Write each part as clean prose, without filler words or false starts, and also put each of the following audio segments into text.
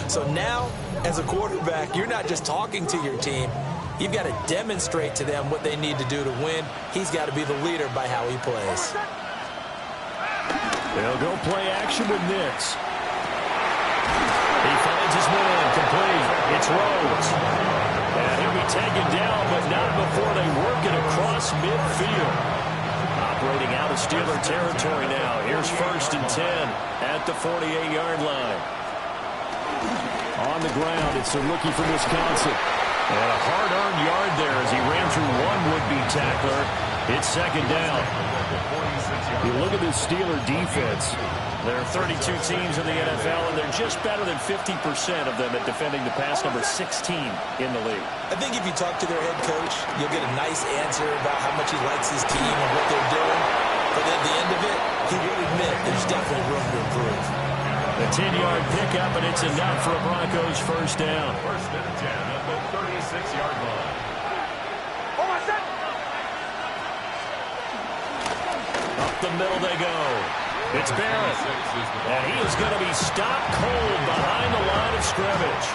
So now, as a quarterback, you're not just talking to your team. You've got to demonstrate to them what they need to do to win. He's got to be the leader by how he plays. They'll go play action with Nix. He finds his man complete. It's Rhodes. And he'll be taken down, but not before they work it across midfield. Operating out of Steeler territory now. Here's 1st and 10 at the 48-yard line. On the ground, it's the rookie from Wisconsin. And a hard-earned yard there as he ran through one would-be tackler. It's 2nd down. You look at this Steeler defense. There are 32 teams in the NFL, and they're just better than 50% of them at defending the pass, number 16 in the league. I think if you talk to their head coach, you'll get a nice answer about how much he likes his team and what they're doing. But at the end of it, he will admit there's definitely room to improve. A 10-yard pickup, and it's enough for a Broncos 1st down. 1st and 10 at the 36-yard line. Up the middle they go. It's Barrett. And he is going to be stopped cold behind the line of scrimmage.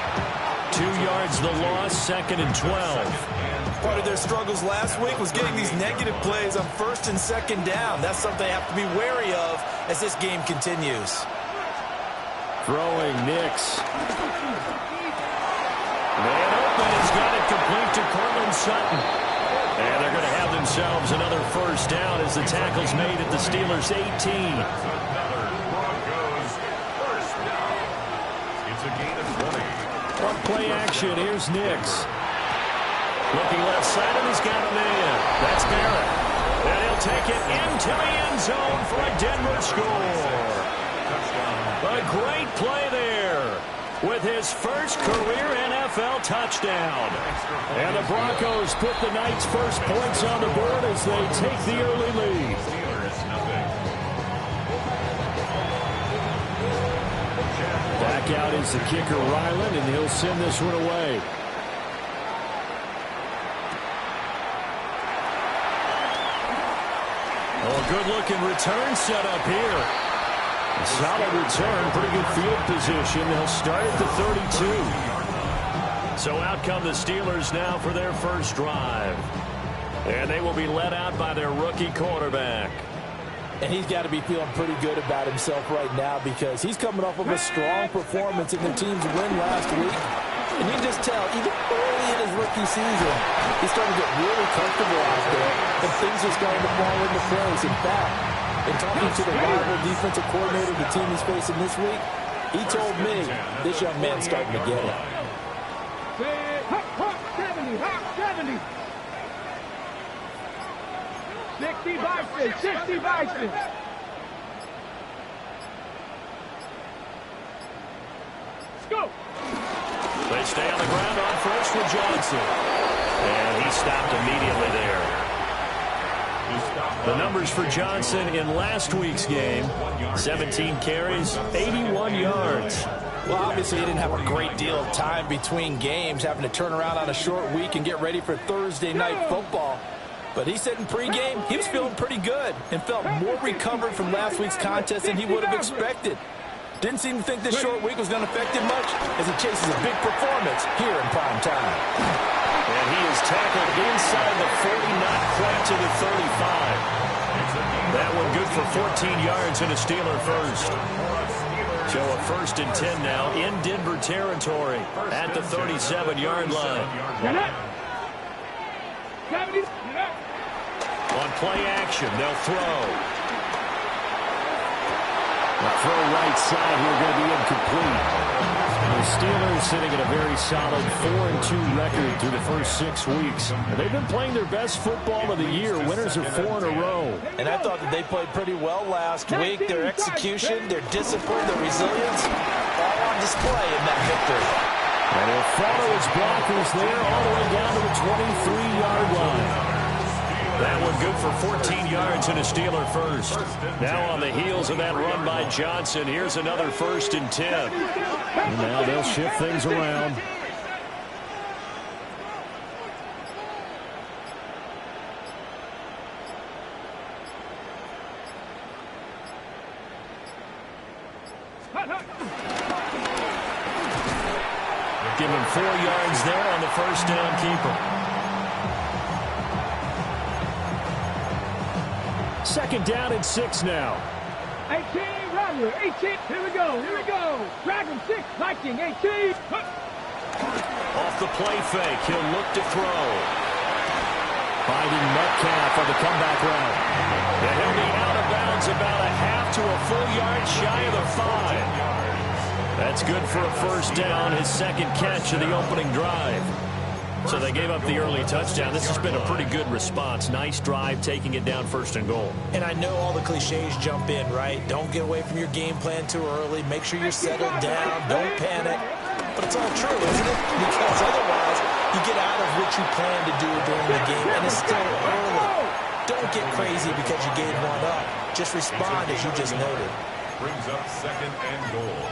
2 yards the loss, 2nd and 12. Part of their struggles last week was getting these negative plays on 1st and 2nd down. That's something they have to be wary of as this game continues. Throwing Nix. Man open has got it complete to Cortland Sutton. And they're going to have themselves another 1st down as the tackle's made at the Steelers' 18. It's a gain of 20. On play action, here's Nix. Looking left side, and he's got a man. That's Barrett. And he'll take it into the end zone for a Denver score. A great play there with his first career NFL touchdown. And the Broncos put the night's first points on the board as they take the early lead. Back out is the kicker, Ryland, and he'll send this one away. Oh, a good-looking return set up here. A solid return, pretty good field position. They'll start at the 32. So out come the Steelers now for their first drive. And they will be led out by their rookie quarterback. And he's got to be feeling pretty good about himself right now because he's coming off of a strong performance in their team's win last week. And you can just tell, even early in his rookie season, he's starting to get really comfortable out there, and things are starting to fall into place. In fact, in talking to the rival defensive coordinator the team is facing this week, he told me this young man's starting to get it. 70. 60 Bison, 60 Bison. Go. They stay on the ground on first with Johnson. And he stopped immediately there. The numbers for Johnson in last week's game, 17 carries, 81 yards. Well, obviously he didn't have a great deal of time between games, having to turn around on a short week and get ready for Thursday night football. But he said in pregame he was feeling pretty good and felt more recovered from last week's contest than he would have expected. Didn't seem to think this short week was going to affect him much as he chases a big performance here in prime time. And he is tackled inside the 40, not quite to the 35. That one good for 14 yards and a Steeler first. So a 1st and 10 now in Denver territory at the 37-yard line. On play action, they'll throw. The throw right side here going to be incomplete. The Steelers sitting at a very solid 4-2 record through the first 6 weeks. They've been playing their best football of the year. Winners are 4 in a row. And I thought that they played pretty well last week. Their execution, their discipline, their resilience, all on display in that victory. And he'll follow his blockers there all the way down to the 23-yard line. That one good for 14 yards and a Steeler first. Now on the heels of that run by Johnson, here's another 1st and 10. And now they'll shift things around. Give him 4 yards there on the first down keeper. Second down and 6 now. 18, Rattler, 18. Here we go, here we go. Dragon 6, Viking, 18. Off the play fake, he'll look to throw. Finding Metcalf on the comeback route. And he'll be out of bounds about a half to a full yard shy of the 5. That's good for a first down, his second catch of the opening drive. So they gave up the early touchdown. This has been a pretty good response. Nice drive, taking it down 1st and goal. And I know all the cliches jump in, right? Don't get away from your game plan too early. Make sure you're settled down. Don't panic. But it's all true, isn't it? Because otherwise, you get out of what you plan to do during the game, and it's still early. Don't get crazy because you gave one up. Just respond as you just noted. Brings up 2nd and goal.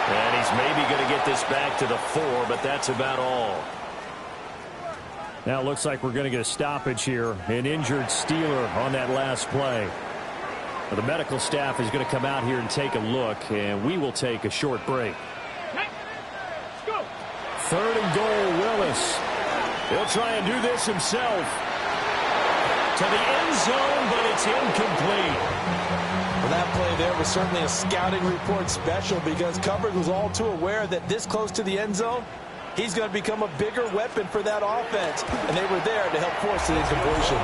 And he's maybe going to get this back to the 4, but that's about all. Now it looks like we're going to get a stoppage here. An injured Steeler on that last play. The medical staff is going to come out here and take a look, and we will take a short break. 3rd and goal, Willis. He'll try and do this himself. To the end zone, but it's incomplete. Well, that play there was certainly a scouting report special because coverage was all too aware that this close to the end zone, he's going to become a bigger weapon for that offense. And they were there to help force the incompletion.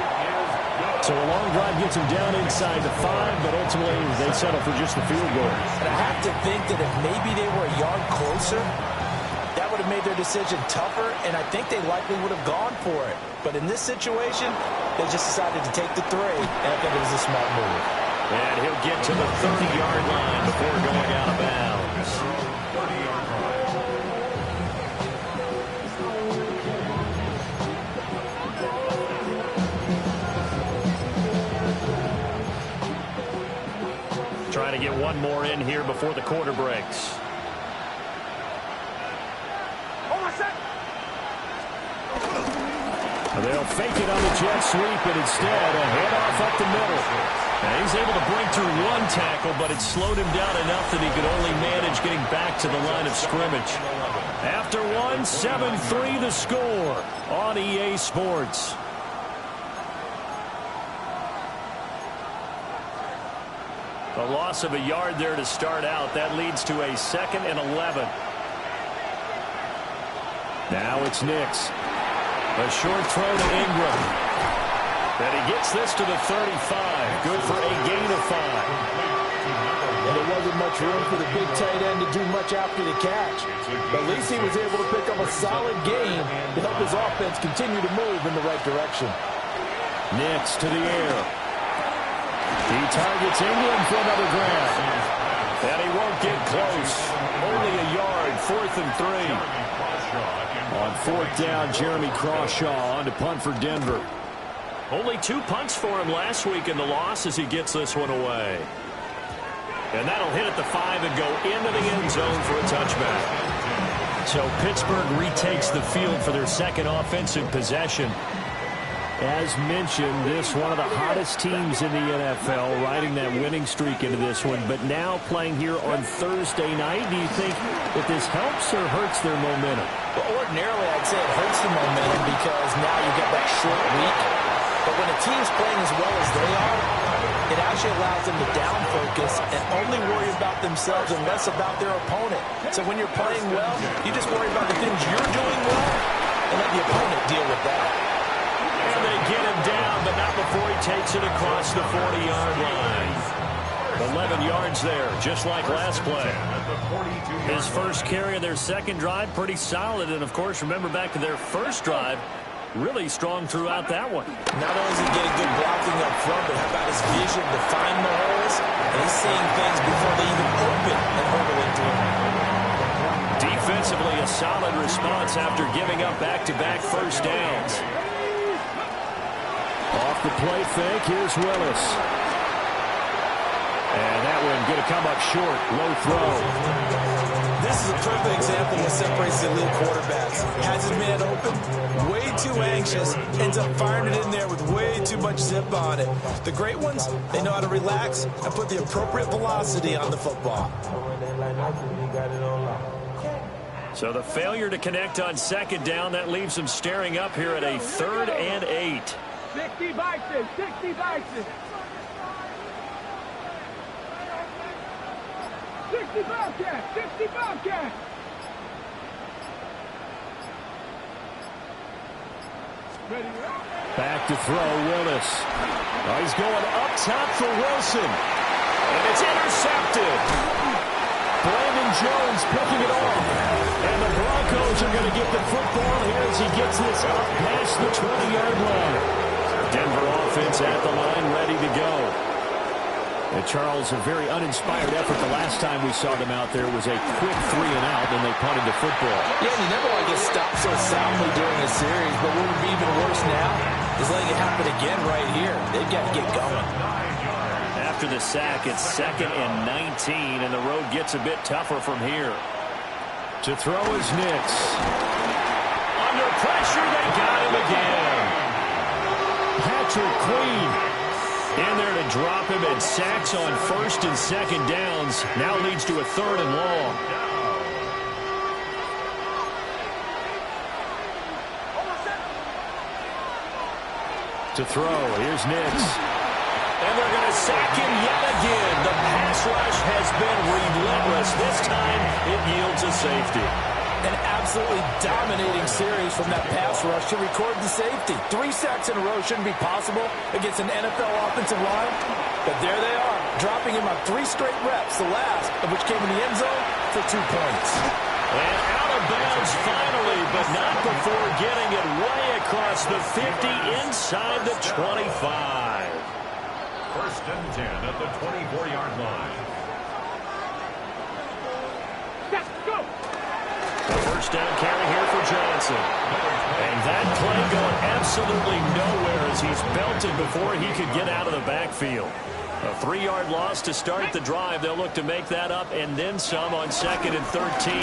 So a long drive gets him down inside the 5, but ultimately they settle for just the field goal. And I have to think that if maybe they were a yard closer, that would have made their decision tougher, and I think they likely would have gone for it. But in this situation, they just decided to take the 3, and I think it was a smart move. And he'll get to the 30-yard line before going out of bounds. 30-yard line. Trying to get one more in here before the quarter breaks. They'll fake it on the jet sweep, and instead a handoff up the middle. And he's able to break through one tackle, but it slowed him down enough that he could only manage getting back to the line of scrimmage. After one, 7-3 the score on EA Sports. A loss of a yard there to start out. That leads to a 2nd and 11. Now it's Nix. A short throw to Ingram. And he gets this to the 35. Good for a gain of 5. And there wasn't much room for the big tight end to do much after the catch. But at least he was able to pick up a solid gain to help his offense continue to move in the right direction. Nix to the air. He targets Ingram for another grab. And he won't get close. Only a yard, 4th and 3. On 4th down, Jeremy Crawshaw on to punt for Denver. Only 2 punts for him last week in the loss as he gets this one away. And that'll hit at the 5 and go into the end zone for a touchback. So Pittsburgh retakes the field for their 2nd offensive possession. As mentioned, this one of the hottest teams in the NFL, riding that winning streak into this one, but now playing here on Thursday night. Do you think that this helps or hurts their momentum? Well, ordinarily, I'd say it hurts the momentum because now you get that short week. But when a team's playing as well as they are, it actually allows them to down focus and only worry about themselves and less about their opponent. So when you're playing well, you just worry about the things you're doing well and let the opponent deal with that. And they get him down, but not before he takes it across the 40-yard line. 11 yards there, just like last play. His first carry of their 2nd drive, pretty solid. And, of course, remember back to their first drive, really strong throughout that one. Not only is he getting good blocking up front, but how about his vision to find the holes? And he's seeing things before they even open and hurdle into him. Defensively, a solid response after giving up back-to-back first downs. Off the play fake, here's Willis. And that one going to come up short. Low throw. This is a perfect example of what separates the elite quarterbacks. Has his man open, way too anxious, ends up firing it in there with way too much zip on it. The great ones, they know how to relax and put the appropriate velocity on the football. So the failure to connect on second down, that leaves them staring up here at a 3rd and 8. 60 Bison, 60 Bison. 60 Bobcat, 60 Bobcat. Ready, Back to throw, Willis. Oh, he's going up top for Wilson. And it's intercepted. Brandon Jones picking it off. And the Broncos are going to get the football here as he gets this up past the 20-yard line. Denver offense at the line, ready to go. And Charles, a very uninspired effort the last time we saw them out there was a quick 3-and-out, and they punted the football. Yeah, and you never want to get stopped so soundly during a series, but what would be even worse now is letting it happen again right here. They've got to get going. After the sack, it's 2nd and 19, and the road gets a bit tougher from here. To throw is Nix. Under pressure, they got him again. Patrick Queen in there to drop him, and sacks on 1st and 2nd downs. Now leads to a 3rd and long. To throw, here's Nix. And they're going to sack him yet again. The pass rush has been relentless. This time, it yields a safety. An absolutely dominating series from that pass rush to record the safety. 3 sacks in a row shouldn't be possible against an NFL offensive line. But there they are, dropping him on 3 straight reps, the last of which came in the end zone for 2 points. And out of bounds finally, but not before getting it way across the 50 inside the 25. 1st and 10 at the 24-yard line. Stop, go. The 1st down carry here for Johnson. And that play going absolutely nowhere as he's belted before he could get out of the backfield. A 3-yard loss to start the drive. They'll look to make that up and then some on 2nd and 13.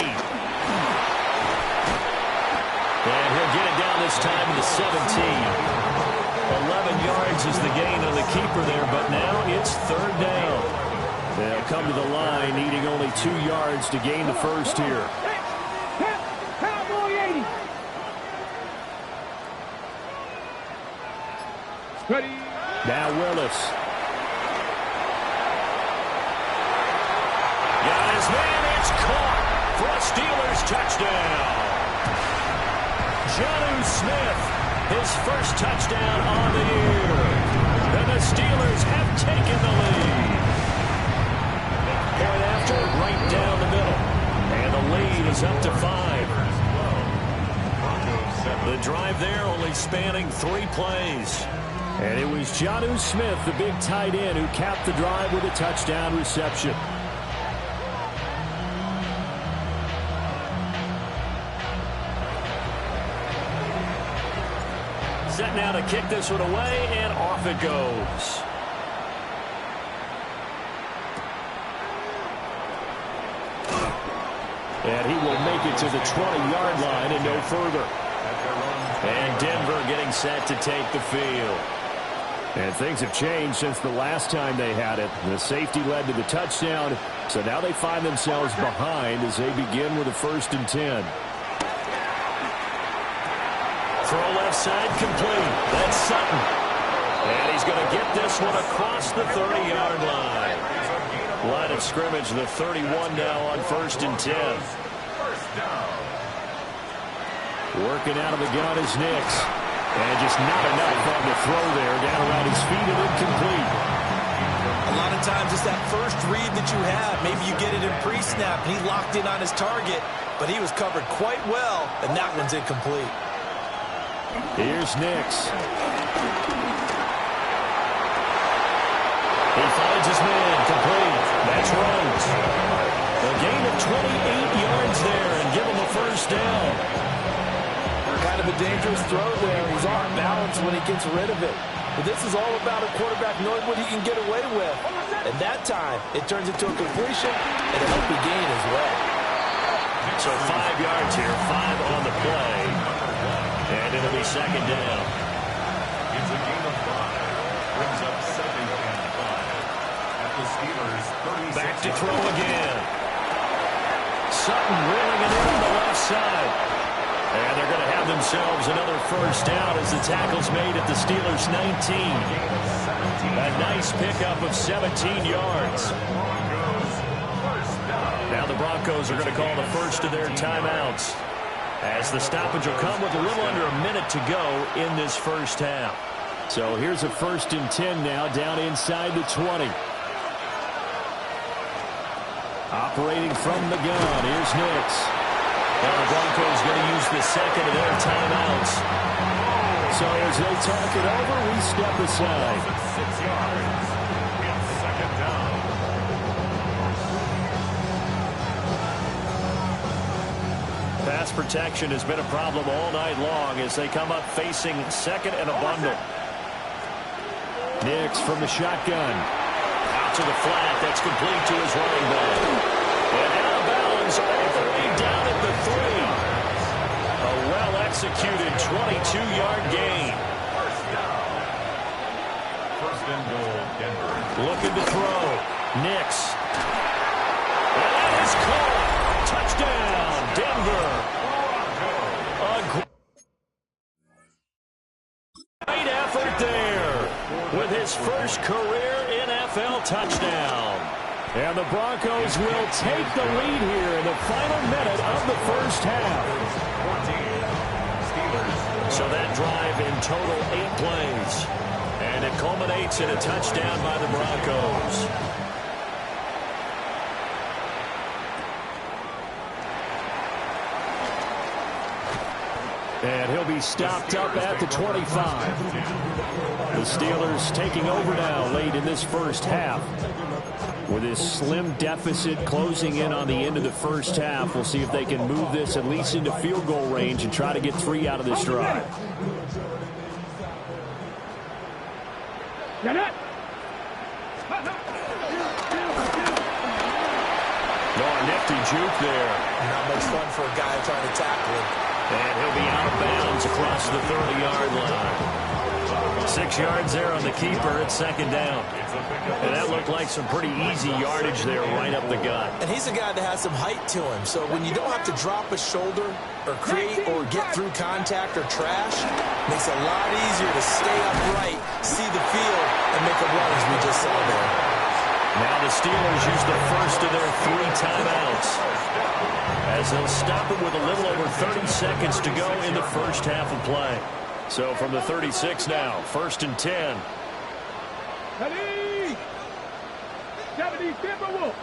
And he'll get it down this time to the 17. 11 yards is the gain on the keeper there, but now it's 3rd down. They'll come to the line needing only 2 yards to gain the first here. Cowboy 80. Ready. Now Willis. Got his man, it's caught for a Steelers touchdown. Jonnu Smith, his first touchdown on the year. And the Steelers have taken the lead. Point after, right down the middle. And the lead is up to 5. The drive there only spanning 3 plays. And it was Jonnu Smith, the big tight end, who capped the drive with a touchdown reception. Set now to kick this one away, and off it goes. And he will make it to the 20-yard line and no further. And Denver getting set to take the field. And things have changed since the last time they had it. The safety led to the touchdown, so now they find themselves behind as they begin with a 1st and 10. Throw left side complete. That's Sutton. And he's going to get this one across the 30-yard line. Line of scrimmage, the 31 now on 1st and 10. Working out of the gun is Nix. And just not enough on the throw there. Down around his feet and incomplete. A lot of times it's that first read that you have. Maybe you get it in pre-snap and he locked in on his target, but he was covered quite well, and that one's incomplete. Here's Nix. He finds his man, complete. That's Rhodes. A gain of 28 yards there and give him a 1st down. Kind of a dangerous throw there. He's off balance when he gets rid of it. But this is all about a quarterback knowing what he can get away with. And that time, it turns into a completion and a healthy gain as well. So 5 yards here, 5 on the play. And it'll be second down. It's a gain of 5. Brings up 2nd and 5. At the Steelers' 36. Back to throw again. Sutton reeling it in on the left side. And they're going to have themselves another first down as the tackle's made at the Steelers' 19. A nice pickup of 17 yards. Now the Broncos are going to call the first of their timeouts, as the stoppage will come with a little under a minute to go in this first half. So here's a 1st and 10 now, down inside the 20. Operating from the gun, here's Nix. Now the Broncos going to use the second of their timeouts. So as they talk it over, we step aside. 6 yards. It's 2nd down. Pass protection has been a problem all night long as they come up facing 2nd and a bundle. Nix from the shotgun. Out to the flat. That's complete to his running back. And out of bounds all the way down at the 3. A well-executed 22-yard gain. First down. 1st and goal, Denver. Looking to throw. Nix. And that is caught. Touchdown, Denver. A great effort there with his first career NFL touchdown. And the Broncos will take the lead here in the final minute of the first half. So that drive in total 8 plays. And it culminates in a touchdown by the Broncos. And he'll be stopped up at the 25. The Steelers taking over now late in this first half. With this slim deficit closing in on the end of the first half, we'll see if they can move this at least into field goal range and try to get 3 out of this drive. Get it! Oh, nifty juke there. Not much fun for a guy trying to tackle him. And he'll be out of bounds across the 30-yard line. 6 yards there on the keeper at 2nd down. And that looked like some pretty easy yardage there right up the gut. And he's a guy that has some height to him. So when you don't have to drop a shoulder or create or get through contact or trash, it makes it a lot easier to stay upright, see the field, and make a run as we just saw there. Now the Steelers use the first of their 3 timeouts, as they'll stop it with a little over 30 seconds to go in the first half of play. So from the 36 now, 1st and 10. Ready! 70 Timberwolves.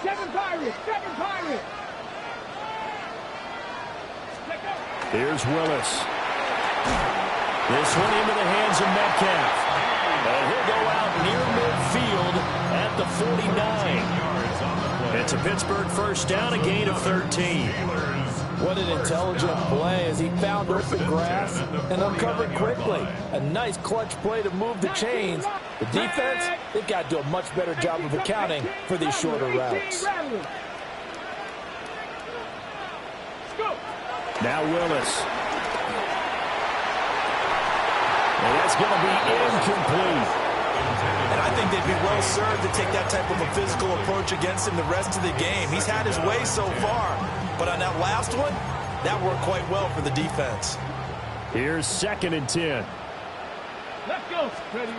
7 Pirates. 7 Pirates. Here's Willis. This one into the hands of Metcalf. And he'll go out near midfield at the 49. It's a Pittsburgh first down, a gain of 13. What an intelligent play as he found open grass and uncovered quickly. A nice clutch play to move the chains. The defense, they've got to do a much better job of accounting for these shorter routes. Now Willis. And that's going to be incomplete. And I think they'd be well served to take that type of a physical approach against him the rest of the game. He's had his way so far, but on that last one, that worked quite well for the defense. Here's 2nd and 10. Let's go. Ready,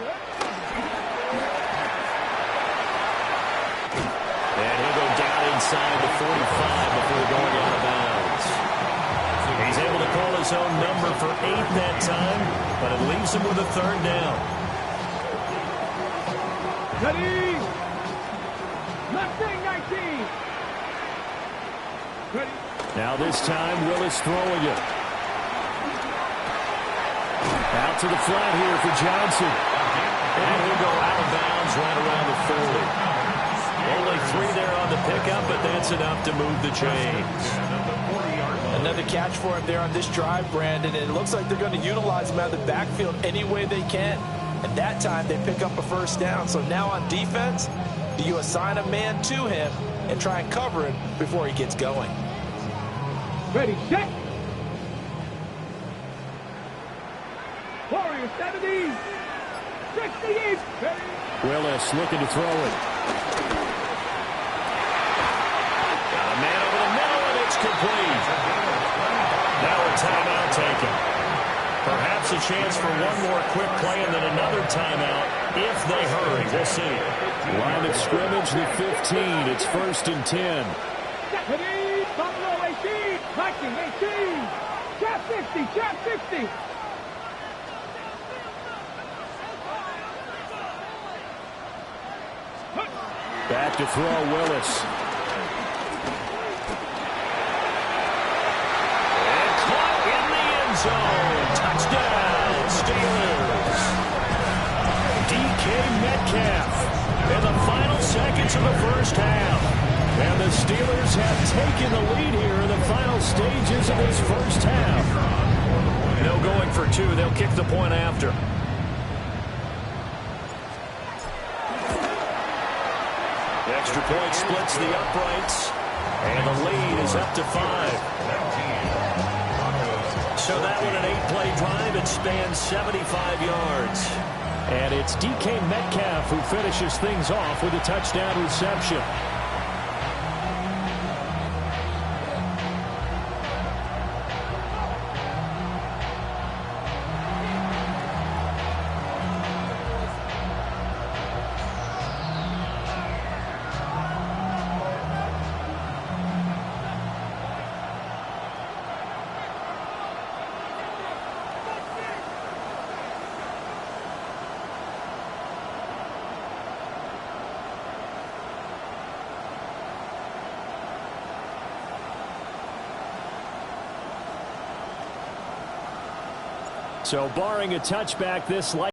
And he'll go down inside the 45 before going out of bounds. He's able to call his own number for 8 that time, but it leaves him with a 3rd down. Ready? Mustang 19. Ready? Now this time, Willis throwing it. Out to the flat here for Johnson. And he'll go out of bounds right around the 40. Only 3 there on the pickup, but that's enough to move the chains. Another catch for him there on this drive, Brandon, and it looks like they're going to utilize him out of the backfield any way they can. And that time they pick up a first down. So now on defense, do you assign a man to him and try and cover him before he gets going? Ready, set. Warriors 70. 68. Willis looking to throw it. Got a man over the middle, and it's complete. Now a timeout taken. Perhaps a chance for one more quick play and then another timeout if they hurry. We'll see. Line of scrimmage, the 15. It's 1st and 10. Deputy, Buffalo 18. Viking 18. Trap 60. Trap 60. Back to throw, Willis. And caught in the end zone. Touchdown, Steelers. DK Metcalf in the final seconds of the first half. And the Steelers have taken the lead here in the final stages of this first half. No going for two. They'll kick the point after. Extra point splits the uprights, and the lead is up to 5. So that one an 8-play drive. It spans 75 yards. And it's DK Metcalf who finishes things off with a touchdown reception. So barring a touchback, this